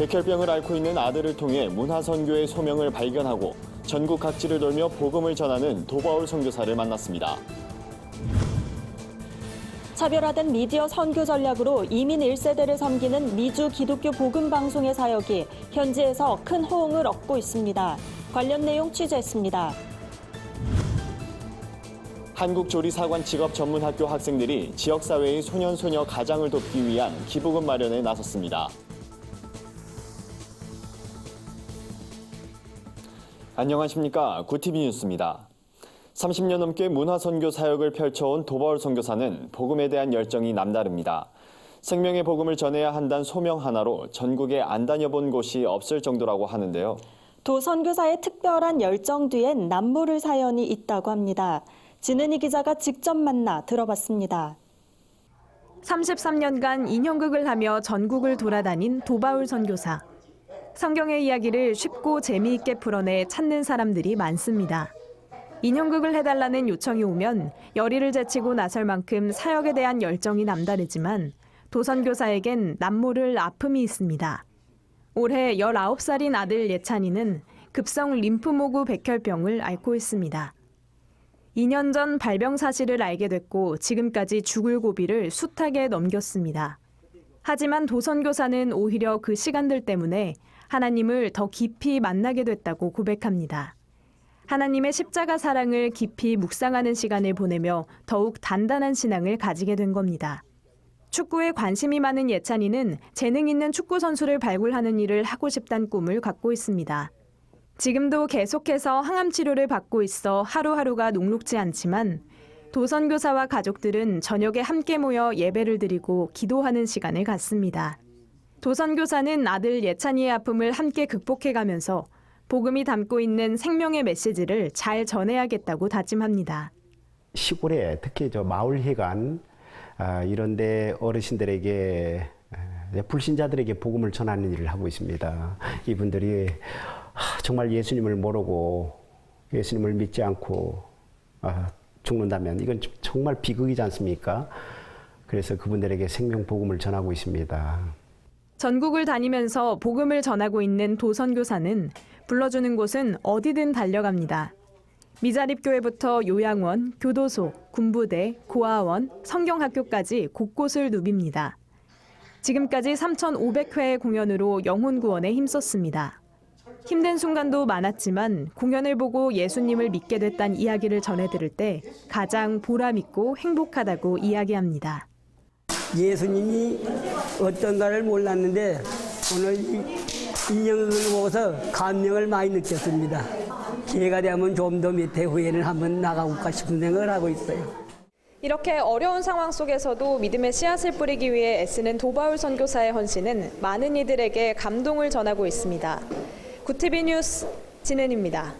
백혈병을 앓고 있는 아들을 통해 문화선교의 소명을 발견하고 전국 각지를 돌며 복음을 전하는 도바울 선교사를 만났습니다. 차별화된 미디어 선교 전략으로 이민 1세대를 섬기는 미주 기독교 복음방송의 사역이 현지에서 큰 호응을 얻고 있습니다. 관련 내용 취재했습니다. 한국조리사관 직업전문학교 학생들이 지역사회의 소년소녀 가장을 돕기 위한 기부금 마련에 나섰습니다. 안녕하십니까. 구티비 뉴스입니다. 30년 넘게 문화선교 사역을 펼쳐온 도바울 선교사는 복음에 대한 열정이 남다릅니다. 생명의 복음을 전해야 한다는 소명 하나로 전국에 안 다녀본 곳이 없을 정도라고 하는데요. 도 선교사의 특별한 열정 뒤엔 남모를 사연이 있다고 합니다. 진은희 기자가 직접 만나 들어봤습니다. 33년간 인형극을 하며 전국을 돌아다닌 도바울 선교사. 성경의 이야기를 쉽고 재미있게 풀어내 찾는 사람들이 많습니다. 인형극을 해달라는 요청이 오면 열의를 제치고 나설 만큼 사역에 대한 열정이 남다르지만 도선교사에겐 남모를 아픔이 있습니다. 올해 19살인 아들 예찬이는 급성 림프모구 백혈병을 앓고 있습니다. 2년 전 발병 사실을 알게 됐고 지금까지 죽을 고비를 숱하게 넘겼습니다. 하지만 도선교사는 오히려 그 시간들 때문에 하나님을 더 깊이 만나게 됐다고 고백합니다. 하나님의 십자가 사랑을 깊이 묵상하는 시간을 보내며 더욱 단단한 신앙을 가지게 된 겁니다. 축구에 관심이 많은 예찬이는 재능 있는 축구 선수를 발굴하는 일을 하고 싶다는 꿈을 갖고 있습니다. 지금도 계속해서 항암 치료를 받고 있어 하루하루가 녹록지 않지만 도선교사와 가족들은 저녁에 함께 모여 예배를 드리고 기도하는 시간을 갖습니다. 도선교사는 아들 예찬이의 아픔을 함께 극복해가면서 복음이 담고 있는 생명의 메시지를 잘 전해야겠다고 다짐합니다. 시골에 특히 저 마을회관 이런 데 어르신들에게 불신자들에게 복음을 전하는 일을 하고 있습니다. 이분들이 정말 예수님을 모르고 예수님을 믿지 않고 죽는다면 이건 정말 비극이지 않습니까? 그래서 그분들에게 생명 복음을 전하고 있습니다. 전국을 다니면서 복음을 전하고 있는 도선교사는 불러주는 곳은 어디든 달려갑니다. 미자립교회부터 요양원, 교도소, 군부대, 고아원, 성경학교까지 곳곳을 누빕니다. 지금까지 3,500회의 공연으로 영혼 구원에 힘썼습니다. 힘든 순간도 많았지만 공연을 보고 예수님을 믿게 됐다는 이야기를 전해들을 때 가장 보람있고 행복하다고 이야기합니다. 예수님이 어떤가를 몰랐는데 오늘 인형을 보고서 감명을 많이 느꼈습니다. 기회가 되면 좀 더 밑에 후에는 한번 나가볼까 싶은 생각을 하고 있어요. 이렇게 어려운 상황 속에서도 믿음의 씨앗을 뿌리기 위해 애쓰는 도바울 선교사의 헌신은 많은 이들에게 감동을 전하고 있습니다. 구티비 뉴스 진은입니다.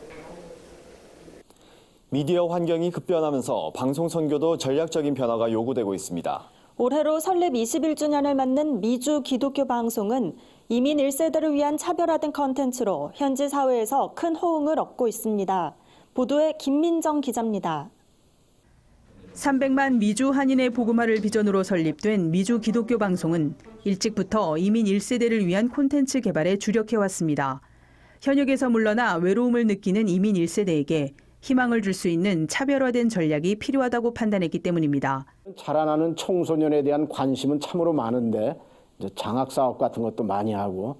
미디어 환경이 급변하면서 방송 선교도 전략적인 변화가 요구되고 있습니다. 올해로 설립 21주년을 맞는 미주 기독교 방송은 이민 1세대를 위한 차별화된 컨텐츠로 현지 사회에서 큰 호응을 얻고 있습니다. 보도에 김민정 기자입니다. 300만 미주 한인의 복음화를 비전으로 설립된 미주 기독교 방송은 일찍부터 이민 1세대를 위한 콘텐츠 개발에 주력해왔습니다. 현역에서 물러나 외로움을 느끼는 이민 1세대에게 희망을 줄 수 있는 차별화된 전략이 필요하다고 판단했기 때문입니다. 자라나는 청소년에 대한 관심은 참으로 많은데 이제 장학사업 같은 것도 많이 하고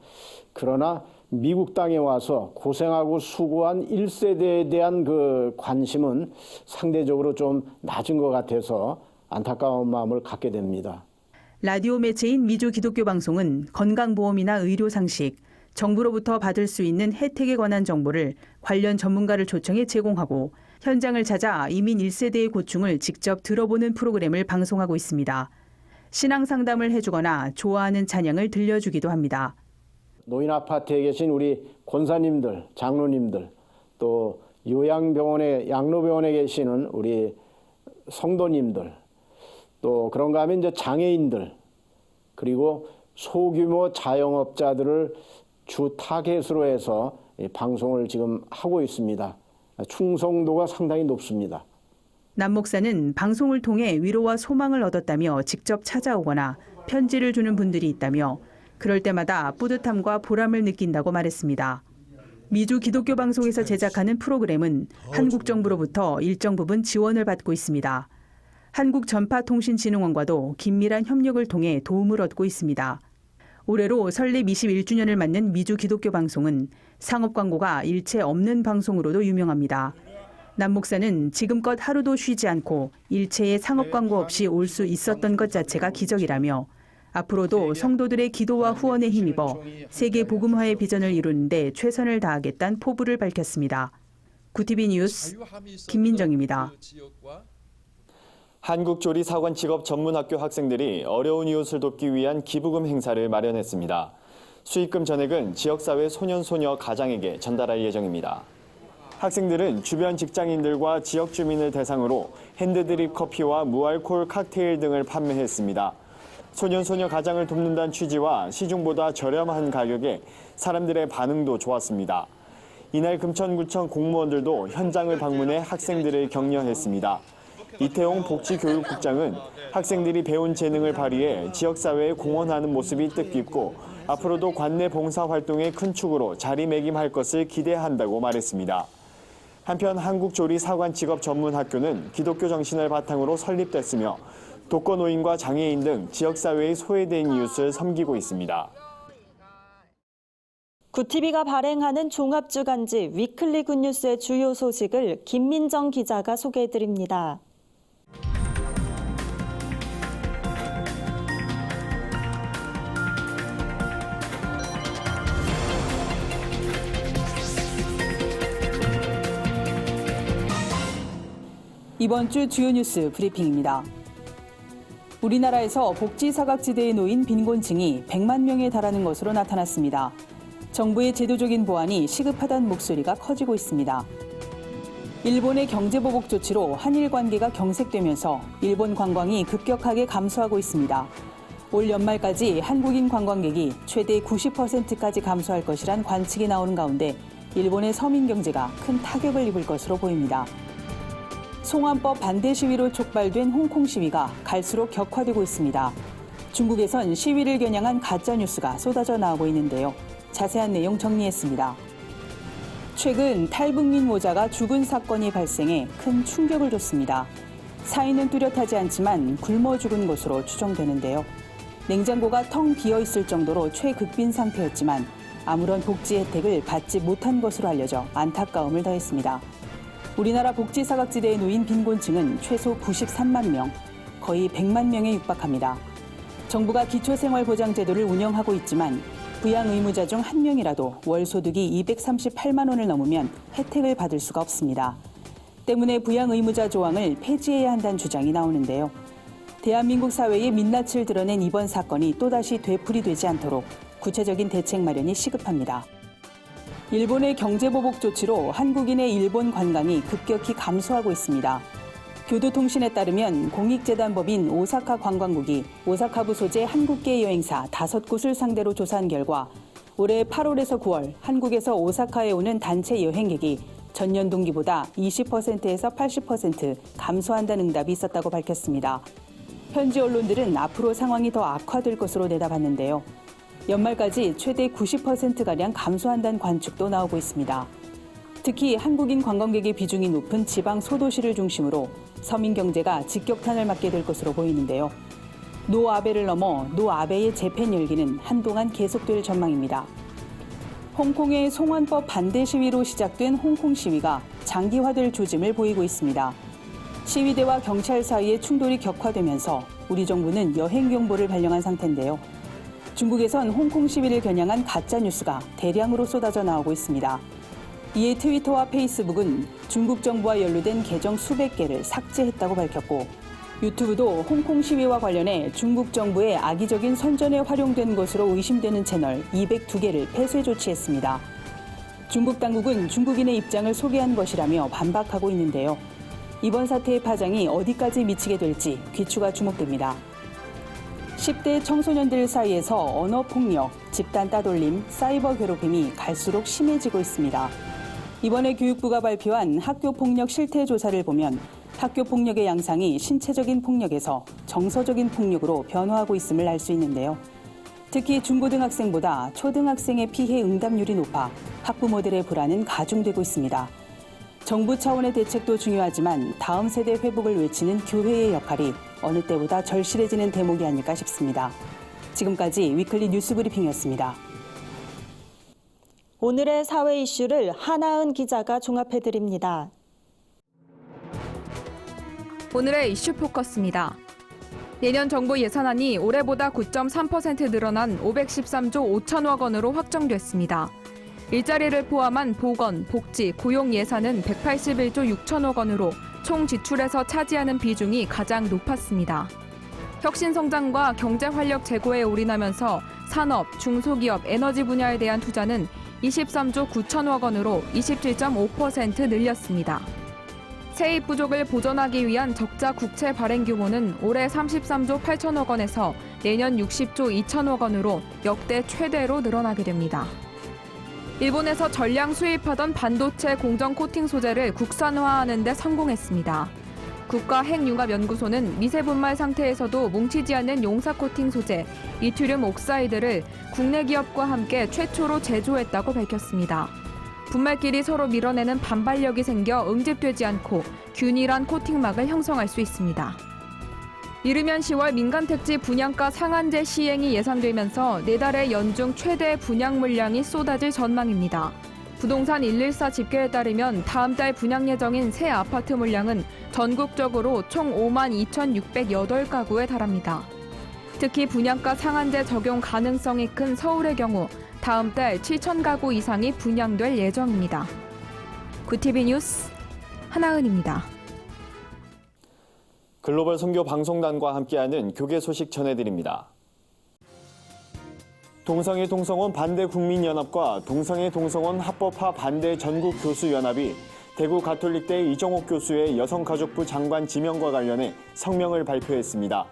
그러나 미국 땅에 와서 고생하고 수고한 1세대에 대한 그 관심은 상대적으로 좀 낮은 것 같아서 안타까운 마음을 갖게 됩니다. 라디오 매체인 미주 기독교 방송은 건강보험이나 의료상식, 정부로부터 받을 수 있는 혜택에 관한 정보를 관련 전문가를 초청해 제공하고 현장을 찾아 이민 1세대의 고충을 직접 들어보는 프로그램을 방송하고 있습니다. 신앙 상담을 해주거나 좋아하는 찬양을 들려주기도 합니다. 노인 아파트에 계신 우리 권사님들, 장로님들, 또 요양병원에, 양로병원에 계시는 우리 성도님들, 또 그런가 하면 이제 장애인들, 그리고 소규모 자영업자들을 주 타겟으로 해서 방송을 지금 하고 있습니다. 충성도가 상당히 높습니다. 남 목사는 방송을 통해 위로와 소망을 얻었다며 직접 찾아오거나 편지를 주는 분들이 있다며 그럴 때마다 뿌듯함과 보람을 느낀다고 말했습니다. 미주 기독교 방송에서 제작하는 프로그램은 한국 정부로부터 일정 부분 지원을 받고 있습니다. 한국전파통신진흥원과도 긴밀한 협력을 통해 도움을 얻고 있습니다. 올해로 설립 21주년을 맞는 미주 기독교 방송은 상업 광고가 일체 없는 방송으로도 유명합니다. 남 목사는 지금껏 하루도 쉬지 않고 일체의 상업 광고 없이 올 수 있었던 것 자체가 기적이라며 앞으로도 성도들의 기도와 후원에 힘입어 세계 복음화의 비전을 이루는 데 최선을 다하겠다는 포부를 밝혔습니다. 구티비 뉴스 김민정입니다. 한국조리사관직업전문학교 학생들이 어려운 이웃을 돕기 위한 기부금 행사를 마련했습니다. 수익금 전액은 지역사회 소년소녀 가장에게 전달할 예정입니다. 학생들은 주변 직장인들과 지역 주민을 대상으로 핸드드립 커피와 무알콜 칵테일 등을 판매했습니다. 소년소녀 가장을 돕는다는 취지와 시중보다 저렴한 가격에 사람들의 반응도 좋았습니다. 이날 금천구청 공무원들도 현장을 방문해 학생들을 격려했습니다. 이태용 복지교육국장은 학생들이 배운 재능을 발휘해 지역사회에 공헌하는 모습이 뜻깊고 앞으로도 관내 봉사활동의 큰 축으로 자리매김할 것을 기대한다고 말했습니다. 한편 한국조리사관직업전문학교는 기독교 정신을 바탕으로 설립됐으며 독거노인과 장애인 등 지역사회의 소외된 이웃을 섬기고 있습니다. 구티비가 발행하는 종합주간지 위클리 굿뉴스의 주요 소식을 김민정 기자가 소개해드립니다. 이번 주 주요 뉴스 브리핑입니다. 우리나라에서 복지사각지대에 놓인 빈곤층이 100만 명에 달하는 것으로 나타났습니다. 정부의 제도적인 보완이 시급하다는 목소리가 커지고 있습니다. 일본의 경제보복 조치로 한일 관계가 경색되면서 일본 관광이 급격하게 감소하고 있습니다. 올 연말까지 한국인 관광객이 최대 90%까지 감소할 것이란 관측이 나오는 가운데 일본의 서민 경제가 큰 타격을 입을 것으로 보입니다. 송환법 반대 시위로 촉발된 홍콩 시위가 갈수록 격화되고 있습니다. 중국에선 시위를 겨냥한 가짜뉴스가 쏟아져 나오고 있는데요. 자세한 내용 정리했습니다. 최근 탈북민 모자가 죽은 사건이 발생해 큰 충격을 줬습니다. 사인은 뚜렷하지 않지만 굶어 죽은 것으로 추정되는데요. 냉장고가 텅 비어 있을 정도로 최극빈 상태였지만 아무런 복지 혜택을 받지 못한 것으로 알려져 안타까움을 더했습니다. 우리나라 복지사각지대에 놓인 빈곤층은 최소 93만 명, 거의 100만 명에 육박합니다. 정부가 기초생활보장제도를 운영하고 있지만 부양 의무자 중 한 명이라도 월 소득이 238만 원을 넘으면 혜택을 받을 수가 없습니다. 때문에 부양 의무자 조항을 폐지해야 한다는 주장이 나오는데요. 대한민국 사회의 민낯을 드러낸 이번 사건이 또다시 되풀이되지 않도록 구체적인 대책 마련이 시급합니다. 일본의 경제보복 조치로 한국인의 일본 관광이 급격히 감소하고 있습니다. 교도통신에 따르면 공익재단법인 오사카 관광국이 오사카부 소재 한국계 여행사 5곳을 상대로 조사한 결과 올해 8월에서 9월 한국에서 오사카에 오는 단체 여행객이 전년 동기보다 20%에서 80% 감소한다는 응답이 있었다고 밝혔습니다. 현지 언론들은 앞으로 상황이 더 악화될 것으로 내다봤는데요. 연말까지 최대 90%가량 감소한다는 관측도 나오고 있습니다. 특히 한국인 관광객의 비중이 높은 지방 소도시를 중심으로 서민 경제가 직격탄을 맞게 될 것으로 보이는데요. 노 아베를 넘어 노 아베의 재팬 열기는 한동안 계속될 전망입니다. 홍콩의 송환법 반대 시위로 시작된 홍콩 시위가 장기화될 조짐을 보이고 있습니다. 시위대와 경찰 사이의 충돌이 격화되면서 우리 정부는 여행 경보를 발령한 상태인데요. 중국에선 홍콩 시위를 겨냥한 가짜뉴스가 대량으로 쏟아져 나오고 있습니다. 이에 트위터와 페이스북은 중국 정부와 연루된 계정 수백 개를 삭제했다고 밝혔고 유튜브도 홍콩 시위와 관련해 중국 정부의 악의적인 선전에 활용된 것으로 의심되는 채널 202개를 폐쇄 조치했습니다. 중국 당국은 중국인의 입장을 소개한 것이라며 반박하고 있는데요. 이번 사태의 파장이 어디까지 미치게 될지 귀추가 주목됩니다. 10대 청소년들 사이에서 언어폭력, 집단 따돌림, 사이버 괴롭힘이 갈수록 심해지고 있습니다. 이번에 교육부가 발표한 학교폭력 실태 조사를 보면 학교폭력의 양상이 신체적인 폭력에서 정서적인 폭력으로 변화하고 있음을 알 수 있는데요. 특히 중고등학생보다 초등학생의 피해 응답률이 높아 학부모들의 불안은 가중되고 있습니다. 정부 차원의 대책도 중요하지만 다음 세대 회복을 외치는 교회의 역할이 어느 때보다 절실해지는 대목이 아닐까 싶습니다. 지금까지 위클리 뉴스 브리핑이었습니다. 오늘의 사회 이슈를 하나은 기자가 종합해드립니다. 오늘의 이슈 포커스입니다. 내년 정부 예산안이 올해보다 9.3% 늘어난 513조 5천억 원으로 확정됐습니다. 일자리를 포함한 보건, 복지, 고용 예산은 181조 6천억 원으로 총 지출에서 차지하는 비중이 가장 높았습니다. 혁신 성장과 경제 활력 제고에 올인하면서 산업, 중소기업, 에너지 분야에 대한 투자는 23조 9천억 원으로 27.5% 늘렸습니다. 세입 부족을 보전하기 위한 적자 국채 발행 규모는 올해 33조 8천억 원에서 내년 60조 2천억 원으로 역대 최대로 늘어나게 됩니다. 일본에서 전량 수입하던 반도체 공정 코팅 소재를 국산화하는 데 성공했습니다. 국가핵융합연구소는 미세분말 상태에서도 뭉치지 않는 용사 코팅 소재, 이투륨 옥사이드를 국내 기업과 함께 최초로 제조했다고 밝혔습니다. 분말끼리 서로 밀어내는 반발력이 생겨 응집되지 않고 균일한 코팅막을 형성할 수 있습니다. 이르면 10월 민간택지 분양가 상한제 시행이 예상되면서 내달에 연중 최대 분양 물량이 쏟아질 전망입니다. 부동산 114 집계에 따르면 다음 달 분양 예정인 새 아파트 물량은 전국적으로 총 52,608가구에 달합니다. 특히 분양가 상한제 적용 가능성이 큰 서울의 경우 다음 달 7,000가구 이상이 분양될 예정입니다. 구티비 뉴스 하나은입니다. 글로벌 선교 방송단과 함께하는 교계 소식 전해드립니다. 동성애 동성혼 반대 국민연합과 동성애 동성혼 합법화 반대 전국교수연합이 대구 가톨릭대 이정옥 교수의 여성가족부 장관 지명과 관련해 성명을 발표했습니다.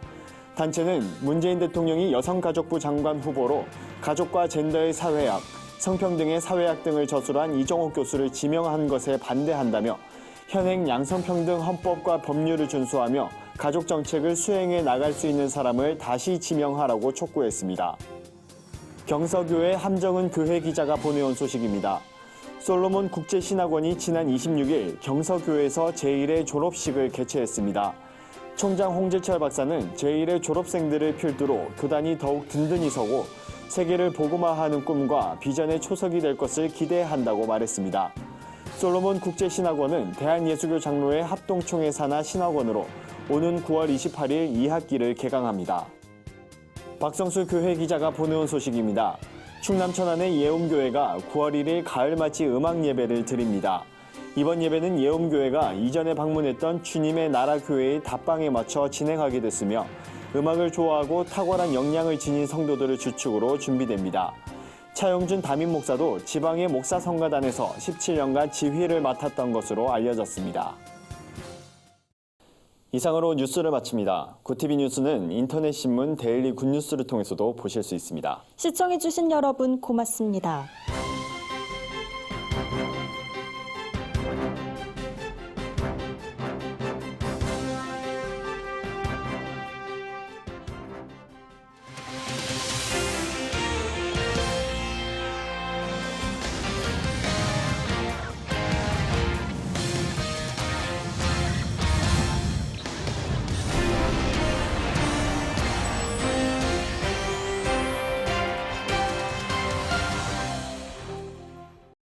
단체는 문재인 대통령이 여성가족부 장관 후보로 가족과 젠더의 사회학, 성평등의 사회학 등을 저술한 이정옥 교수를 지명한 것에 반대한다며 현행 양성평등 헌법과 법률을 준수하며 가족정책을 수행해 나갈 수 있는 사람을 다시 지명하라고 촉구했습니다. 경서교회 함정은 교회 기자가 보내온 소식입니다. 솔로몬 국제신학원이 지난 26일 경서교회에서 제1회 졸업식을 개최했습니다. 총장 홍재철 박사는 제1회 졸업생들을 필두로 교단이 더욱 든든히 서고 세계를 복음화하는 꿈과 비전의 초석이 될 것을 기대한다고 말했습니다. 솔로몬 국제신학원은 대한예수교 장로회 합동총회 산하 신학원으로 오는 9월 28일 2학기를 개강합니다. 박성수 교회 기자가 보내온 소식입니다. 충남 천안의 예움교회가 9월 1일 가을맞이 음악 예배를 드립니다. 이번 예배는 예움교회가 이전에 방문했던 주님의 나라 교회의 답방에 맞춰 진행하게 됐으며 음악을 좋아하고 탁월한 역량을 지닌 성도들을 주축으로 준비됩니다. 차용준 담임 목사도 지방의 목사 성가단에서 17년간 지휘를 맡았던 것으로 알려졌습니다. 이상으로 뉴스를 마칩니다. 구티비 뉴스는 인터넷 신문 데일리 굿뉴스를 통해서도 보실 수 있습니다. 시청해주신 여러분 고맙습니다.